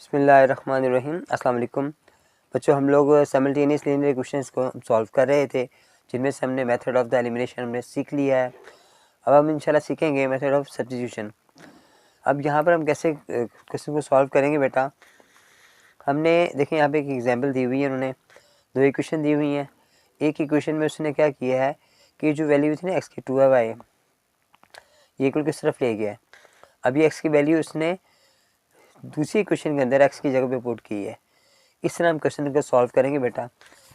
बिस्मिल्लाहिर्रहमानिर्रहीम। अस्सलाम वालेकुम बच्चों, हम लोग साइमल्टेनियस लीनियर इक्वेशंस को सॉल्व कर रहे थे, जिनमें से हमने मेथड ऑफ द एलिमिनेशन हमने सीख लिया है। अब हम इंशाल्लाह सीखेंगे मेथड ऑफ सब्स्टिट्यूशन। अब यहाँ पर हम कैसे क्वेश्चन को सॉल्व करेंगे बेटा, हमने देखें यहाँ पे एक एग्जांपल दी हुई है, उन्होंने दो इक्वेशन दी हुई हैं। एक इक्वेशन में उसने क्या किया है कि जो वैल्यू थी ना एक्स की 2y ये इक्वल किस तरफ ले गया है। अब ये एक्स की वैल्यू उसने दूसरी इक्वेशन के अंदर एक्स की जगह पे पुट की है। इस तरह हम क्वेश्चन को सॉल्व करेंगे बेटा।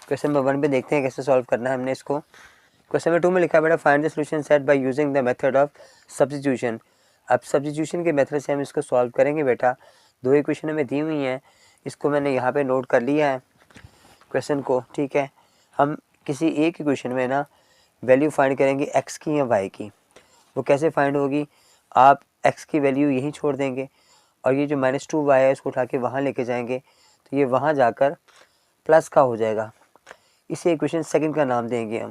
क्वेश्चन नंबर 1 पे देखते हैं कैसे सॉल्व करना है हमने इसको। क्वेश्चन नंबर 2 में लिखा है बेटा, find the solution set by using the method of substitution. अब सब्स्टिट्यूशन के मेथड से हम इसको सॉल्व करेंगे बेटा। दो इक्वेशन हमें दी हुई हैं, इसको मैंने यहाँ पे नोट कर लिया है क्वेश्चन को, ठीक है। हम किसी एक इक्वेशन में ना वैल्यू फाइंड करेंगे एक्स की या वाई की। वो कैसे फाइंड होगी, आप एक्स की वैल्यू यहीं छोड़ देंगे और ये जो -2y है इसको उठा के वहाँ लेके जाएंगे, तो ये वहाँ जाकर प्लस का हो जाएगा। इसे इक्वेशन सेकंड का नाम देंगे हम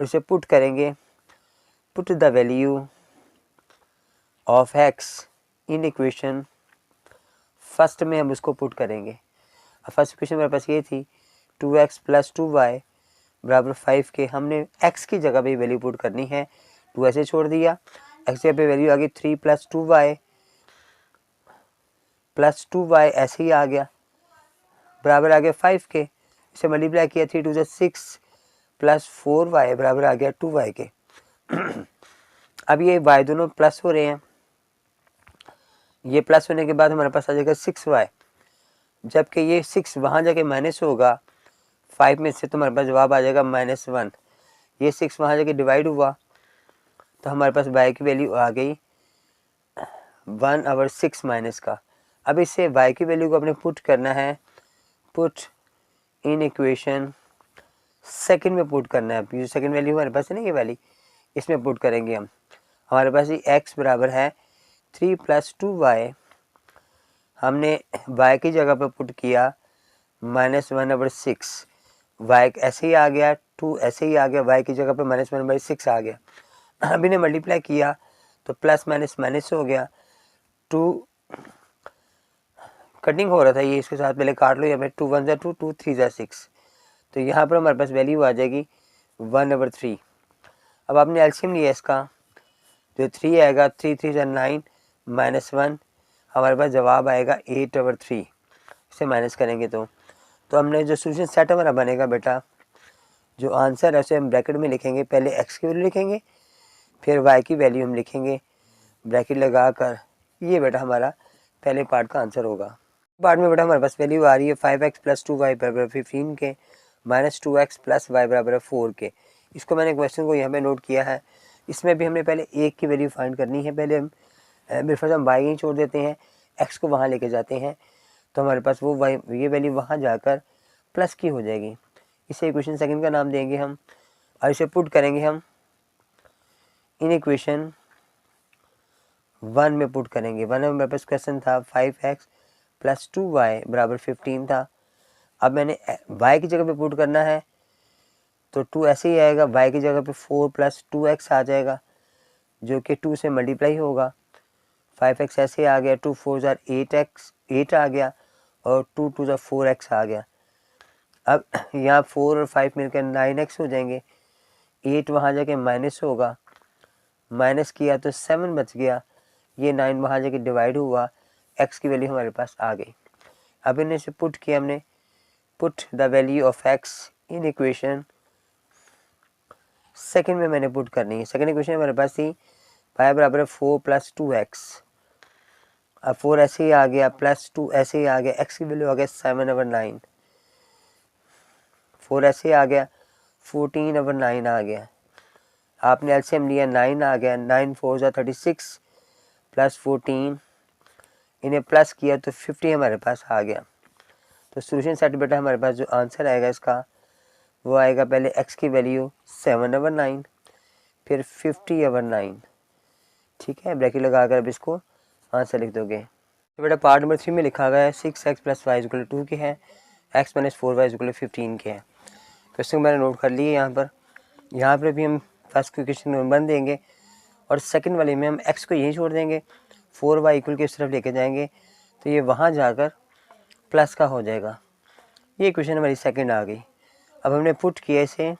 और इसे पुट करेंगे, put the value of x in equation first में हम उसको पुट करेंगे। अब फर्स्ट इक्वेशन मेरे पास ये थी 2x + 2y = 5 के। हमने x की जगह पे वैल्यू पुट करनी है, 2 ऐसे छोड़ दिया, x जगह पे वैल्यू आ गई 3 + 2y + 2y ऐसे ही आ गया, बराबर आ गया 5 के। इसे मल्टीप्लाई किया 3 × 2 = 6 + 4y बराबर आ गया 2y के। अब ये y दोनों प्लस हो रहे हैं, ये प्लस होने के बाद हमारे पास आ जाएगा 6y, जबकि ये 6 वहाँ जाके माइनस होगा 5 में से, तो हमारे पास जवाब आ जाएगा -1। ये 6 वहाँ जाके डिवाइड हुआ तो हमारे पास y की वैल्यू आ गई 1/6 माइनस का। अब इससे y की वैल्यू को अपने पुट करना है, पुट इन इक्वेशन सेकंड में पुट करना है। जो सेकंड वैल्यू हमारे पास है ना, ये वाली, इसमें पुट करेंगे हम। हमारे पास ये x बराबर है 3 + 2y, हमने y की जगह पर पुट किया -1/6, y ऐसे ही आ गया, 2 ऐसे ही आ गया, y की जगह पर -1/6 आ गया। अब इन्हें मल्टीप्लाई किया तो प्लस माइनस माइनस हो गया, 2 कटिंग हो रहा था, ये इसके साथ पहले काट लो, या फिर 2 × 1 = 2, 2 × 3 = 6, तो यहाँ पर हमारे पास वैल्यू आ जाएगी 1/3। अब आपने एलसीएम लिया इसका, जो 3 आएगा, 3 × 3 = 9 -1, हमारे पास जवाब आएगा 8/3। इसे माइनस करेंगे तो हमने जो सोल्यूशन सेट हमारा बनेगा बेटा, जो आंसर है उसे हम ब्रैकेट में लिखेंगे। पहले एक्स की वैल्यू लिखेंगे, फिर वाई की वैल्यू हम लिखेंगे ब्रैकेट लगा कर। ये बेटा हमारा पहले पार्ट का आंसर होगा। पार्ट में बेटा हमारे पास वैल्यू आ रही है 5x + 2y = 15 के, -2x + y = 4 के। इसको मैंने क्वेश्चन को यहाँ पे नोट किया है। इसमें भी हमने पहले एक की वैल्यू फाइंड करनी है। पहले हम बिफोर हम y ही छोड़ देते हैं, x को वहाँ लेके जाते हैं, तो हमारे पास वो y ये वैल्यू वहाँ जाकर प्लस की हो जाएगी। इसे इक्वेशन सेकंड का नाम देंगे हम और इसे पुट करेंगे हम इन इक्वेशन 1 में पुट करेंगे। 1 में मेरे पास क्वेश्चन था 5x + 2y = 15 था। अब मैंने y की जगह पे पुट करना है, तो 2 ऐसे ही आएगा, y की जगह पे 4 + 2x आ जाएगा, जो कि 2 से मल्टीप्लाई होगा। 5x ऐसे आ गया, 2 × 4 = 8x 8 आ गया, और 2 × 2 = 4x आ गया। अब यहाँ 4 और 5 मिलकर 9x हो जाएंगे, 8 वहाँ जाके माइनस होगा, माइनस किया तो 7 बच गया, ये 9 वहाँ जाके डिवाइड हुआ, x की वैल्यू हमारे पास आ गई। अब इन्हें से पुट किया हमने, put the value of x in equation second में मैंने पुट करनी है। सेकंड इक्वेशन हमारे पास थी y = 4 + 2x। अब 4 ऐसे ही आ गया, +2 ऐसे ही आ गया, x की वैल्यू आ गया 7/9, 4 ऐसे ही आ गया, 14/9 आ गया। आपने एलसीएम लिया, 9 आ गया, 9 × 4 = 36 + 14, इन्हें प्लस किया तो 50 हमारे पास आ गया। तो सोल्यूशन सेट बेटा हमारे पास जो आंसर आएगा इसका, वो आएगा पहले x की वैल्यू 7/9, फिर 50/9, ठीक है। ब्रैकेट लगा कर अब इसको आंसर लिख दोगे। तो बेटा पार्ट नंबर 3 में लिखा गया है 6x + y = 2 के है, x - 4y = 15 के है। क्वेश्चन मैंने नोट कर लिए यहाँ पर भी हम फर्स्ट इक्वेशन नंबर 1 देंगे और सेकंड वाले में हम x को यहीं छोड़ देंगे, 4y = इस तरफ लेके जाएंगे, तो ये वहाँ जाकर प्लस का हो जाएगा। ये इक्वेशन हमारी सेकंड आ गई। अब हमने पुट किया इसे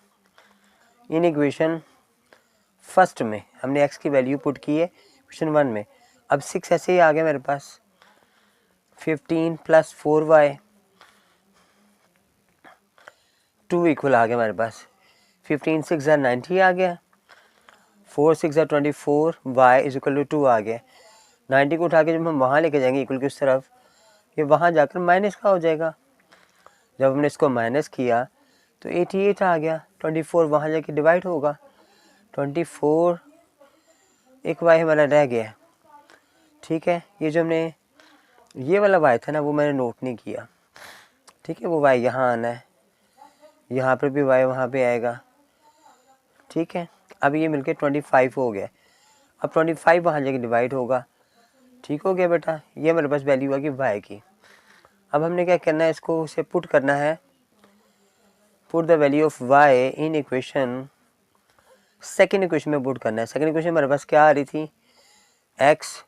इन इक्वेशन फर्स्ट में, हमने x की वैल्यू पुट की है इक्वेशन 1 में। अब 6 ऐसे ही आ गया मेरे पास, 15 + 4y 2 इक्वल आ गया हमारे पास। 15 6 90 आ गया, 4 6 24, y = 2 आ गया। 90 को उठा के जब हम वहाँ लेके जाएंगे इक्वल की उस तरफ, ये वहाँ जाकर माइनस का हो जाएगा। जब हमने इसको माइनस किया तो 88 आ गया। 24 वहाँ जाके डिवाइड होगा, 24 एक y हमारा रह गया। ठीक है, ये जो हमने ये वाला y था ना वो मैंने नोट नहीं किया। ठीक है, वो y यहाँ आना है, यहाँ पर भी y वहाँ पे आएगा। ठीक है, अब ये मिलके 25 हो गया। अब 25 वहाँ जाके डिवाइड होगा। ठीक हो गया बेटा, ये हमारे पास वैल्यू आ गई y की। अब हमने क्या करना है, इसको उसे पुट करना है, put the value of y in equation second equation में पुट करना है। सेकेंड इक्वेशन हमारे पास क्या आ रही थी, x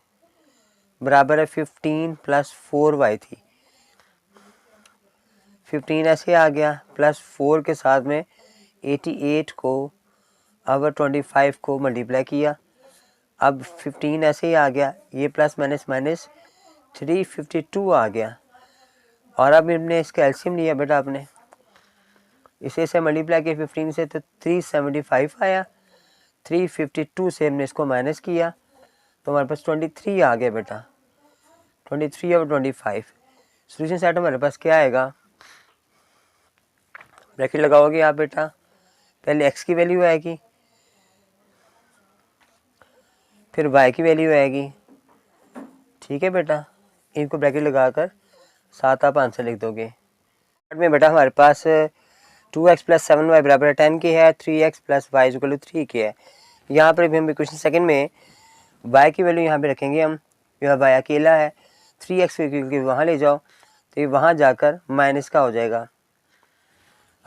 बराबर है 15 + 4y थी। 15 ऐसे आ गया, प्लस 4 के साथ में 88 को अब 25 को मल्टीप्लाई किया। अब 15 ऐसे ही आ गया, ये प्लस माइनस माइनस 352 आ गया। और अब हमने इसका एलसीएम लिया बेटा, आपने इसे से मल्टीप्लाई किया 15 से तो 375 आया। 352 से हमने इसको माइनस किया तो हमारे पास 23 आ गया बेटा। 23 और 25 सोल्यूशन सेट हमारे पास क्या आएगा, ब्रैकेट लगाओगे आप बेटा, पहले x की वैल्यू आएगी, फिर y की वैल्यू आएगी। ठीक है बेटा, इनको ब्रैकेट लगाकर साथ आप आंसर लिख दोगे। में बेटा हमारे पास 2x + 7y बराबर 10 की है, 3x + y = 3 की है। यहाँ पर भी हम क्वेश्चन सेकंड में y की वैल्यू यहाँ पे रखेंगे हम, यह y अकेला है। 3x के वहाँ ले जाओ तो ये वहाँ जाकर माइनस का हो जाएगा।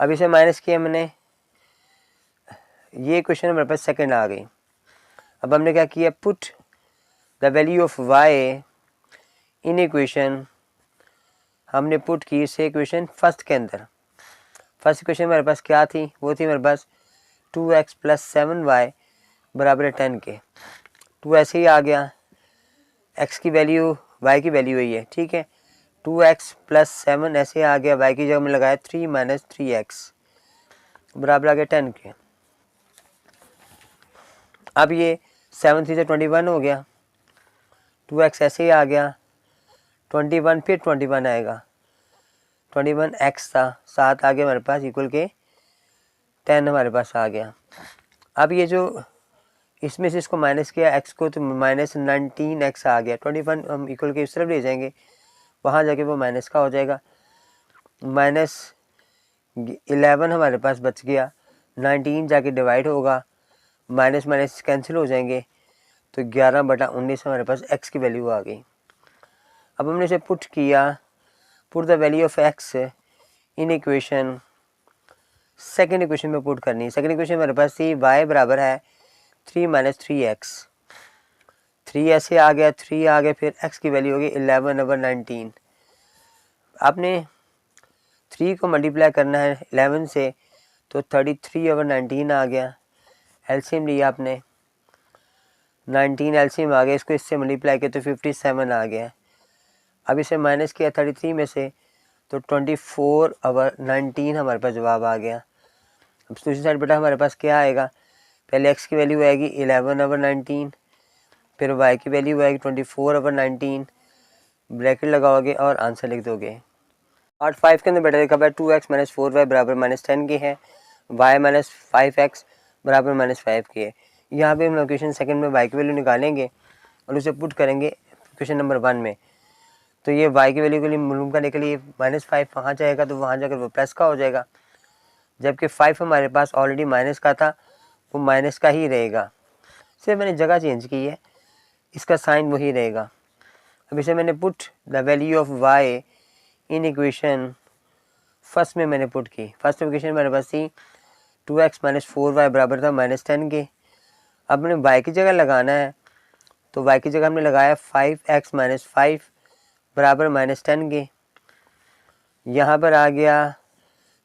अब इसे माइनस किया मैंने, ये क्वेश्चन हमारे पास सेकंड आ गई। अब हमने क्या किया, put the value of y in equation, हमने पुट की इसे इक्वेशन फर्स्ट के अंदर। फर्स्ट इक्वेशन हमारे पास क्या थी, वो थी हमारे पास 2x + 7y बराबर 10 के। 2 ऐसे ही आ गया, x की वैल्यू y की वैल्यू यही है। ठीक है, 2x + 7 ऐसे आ गया, y की जगह में लगाया 3 - 3x बराबर आ गया 10 के। अब ये 7 3 से 21 हो गया, 2x ऐसे ही आ गया, 21 फिर 21 आएगा, 21x था, 7 आ गया हमारे पास इक्वल के 10 हमारे पास आ गया। अब ये जो इसमें से इसको माइनस किया x को तो -19x आ गया। 21 हम इक्वल के इस तरफ ले जाएंगे, वहाँ जाके वो माइनस का हो जाएगा। -11 हमारे पास बच गया, 19 जाके डिवाइड होगा, माइनस माइनस कैंसिल हो जाएंगे तो 11/19 हमारे पास x की वैल्यू आ गई। अब हमने इसे पुट किया, put the value of x in equation second equation में पुट करनी है। सेकेंड इक्वेशन हमारे पास थी y बराबर है 3 - 3x। 3 ऐसे आ गया, 3 आ गया, फिर x की वैल्यू होगी 11/19। आपने 3 को मल्टीप्लाई करना है 11 से तो 33/19 आ गया। एलसीएम लिया आपने, 19 एलसीएम आ गया, इसको इससे मल्टीप्लाई किया तो 57 आ गया। अब इसे माइनस किया 33 में से तो 24/19 हमारे पास जवाब आ गया। अब दूसरी साइड बेटा हमारे पास क्या आएगा, पहले x की वैल्यू आएगी 11/19, फिर y की वैल्यू आएगी 24/19, ब्रैकेट लगाओगे और आंसर लिख दोगे। पार्ट 5 के अंदर बेटा लिखा है 2x - 4y बराबर -10 की है, y - 5x बराबर -5 की है। यहाँ पे हम लोकेशन सेकंड में y की वैल्यू निकालेंगे और उसे पुट करेंगे क्वेश्चन नंबर 1 में। तो ये y की वैल्यू के लिए मालूम करने के लिए -5 वहाँ जाएगा तो वहाँ जाकर वो प्लस का हो जाएगा, जबकि 5 हमारे पास ऑलरेडी माइनस का था, वो माइनस का ही रहेगा, सिर्फ मैंने जगह चेंज की है, इसका साइन वही रहेगा। अब इसे मैंने put the value of y in equation first में मैंने पुट की। फर्स्ट इक्वेशन मेरे पास थी 2x - 4y बराबर था -10 के। अब मैंने y की जगह लगाना है तो y की जगह हमने लगाया 5x - 5 बराबर -10 के। यहाँ पर आ गया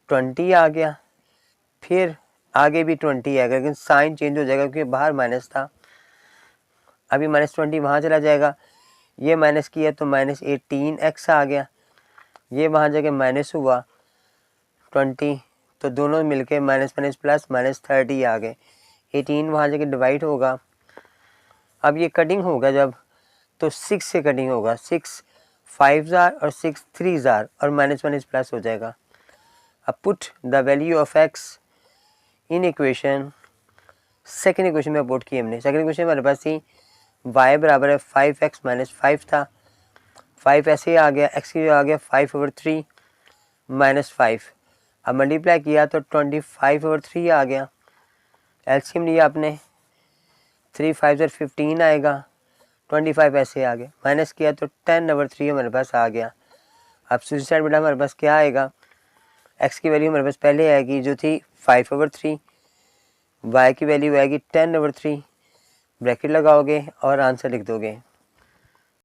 20 आ गया, फिर आगे भी 20 आएगा, लेकिन साइन चेंज हो जाएगा क्योंकि बाहर माइनस था। अभी -20 वहाँ चला जाएगा, ये माइनस किया तो -18x आ गया, ये वहाँ जाके माइनस हुआ 20, तो दोनों मिलके माइनस माइनस प्लस -30 आ गए। 18 वहाँ जाके डिवाइड होगा। अब ये कटिंग होगा जब, तो 6 से कटिंग होगा, 6 5s और 6 3s और माइनस माइनस प्लस हो जाएगा। अब put the value of x in equation, second equation में पुट की हमने। सेकेंड इक्वेशन हमारे पास थी y बराबर है 5x - 5 था, 5 ऐसे आ गया, x की आ गया 5/3 - 5। अब मल्टीप्लाई किया तो 25/3 आ गया। एलसीएम लिया आपने, 3 5 15 आएगा, 25 ऐसे आ गया, माइनस किया तो 10/3 हमारे पास आ गया। अब दूसरी साइड बेटा हमारे पास क्या आएगा, x की वैल्यू हमारे पास पहले आएगी जो थी 5/3, y की वैल्यू आएगी 10/3, ब्रैकेट लगाओगे और आंसर लिख दोगे।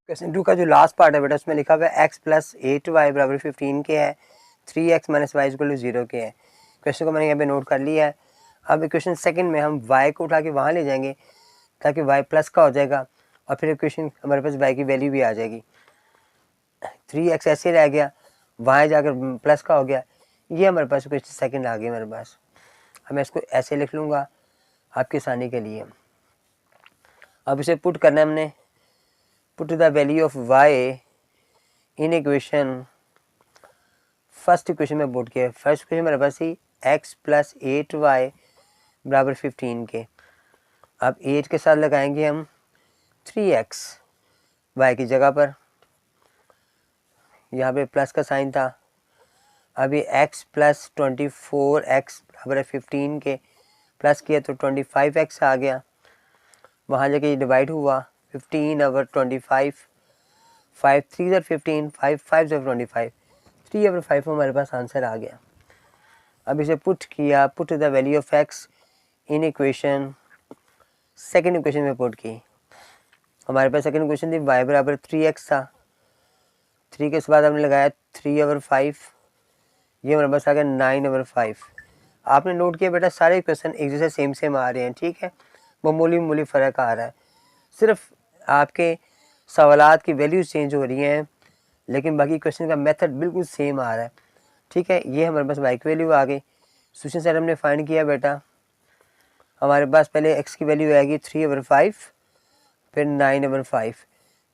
क्वेश्चन 2 का जो लास्ट पार्ट है बेटा उसमें लिखा हुआ है x + 8y = 15 के है, 3x - y = 0 के है। क्वेश्चन को मैंने यहाँ पे नोट कर लिया है। अब इक्वेशन सेकंड में हम y को उठा के वहाँ ले जाएंगे ताकि y प्लस का हो जाएगा और फिर इक्वेशन हमारे पास y की वैल्यू भी आ जाएगी। 3x ऐसे रह गया, वहाँ जाकर प्लस का हो गया, ये हमारे पास इक्वेशन सेकंड आ गई हमारे पास। अब मैं इसको ऐसे लिख लूँगा आपकी आसानी के लिए। अब इसे पुट करना है हमने, put the value of y in equation, first equation में पुट किया। फर्स्ट इक्वेशन मेरे पास ही x + 8y = 15 के। अब 8 के साथ लगाएंगे हम 3x y की जगह पर, यहाँ पे प्लस का साइन था। अभी x + 24x = 15 के, प्लस किया तो 25x आ गया, वहाँ जाके डिवाइड हुआ 15/25, 5 3 15, 5 5 25, 3/5 हमारे पास आंसर आ गया। अब इसे पुट किया, put the value of x in equation, second equation में पुट की। हमारे पास सेकेंड इक्वेशन थी y बराबर 3x था, 3 के बाद हमने लगाया 3/5, ये हमारे पास आ गया 9/5। आपने नोट किया बेटा सारे क्वेश्चन एक जैसे सेम आ रहे हैं, ठीक है, मामूली फ़र्क आ रहा है, सिर्फ आपके सवालात की वैल्यू चेंज हो रही हैं, लेकिन बाकी क्वेश्चन का मेथड बिल्कुल सेम आ रहा है, ठीक है। ये हमारे पास y की वैल्यू आ गई, सोल्यूशन सेट हमने फाइंड किया बेटा। हमारे पास पहले x की वैल्यू आएगी 3/5, फिर 9/5,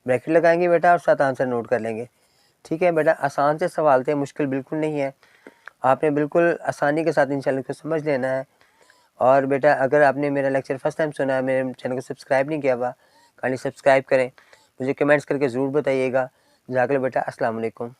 ब्रैकेट लगाएंगे बेटा और साथ आंसर नोट कर लेंगे, ठीक है बेटा। आसान से सवाल थे, मुश्किल बिल्कुल नहीं है, आपने बिल्कुल आसानी के साथ इंशाल्लाह को समझ लेना है। और बेटा अगर आपने मेरा लेक्चर फर्स्ट टाइम सुना है, मेरे चैनल को सब्सक्राइब नहीं किया हुआ, काइंडली सब्सक्राइब करें, मुझे कमेंट्स करके ज़रूर बताइएगा। जाकर बेटा अस्सलाम वालेकुम।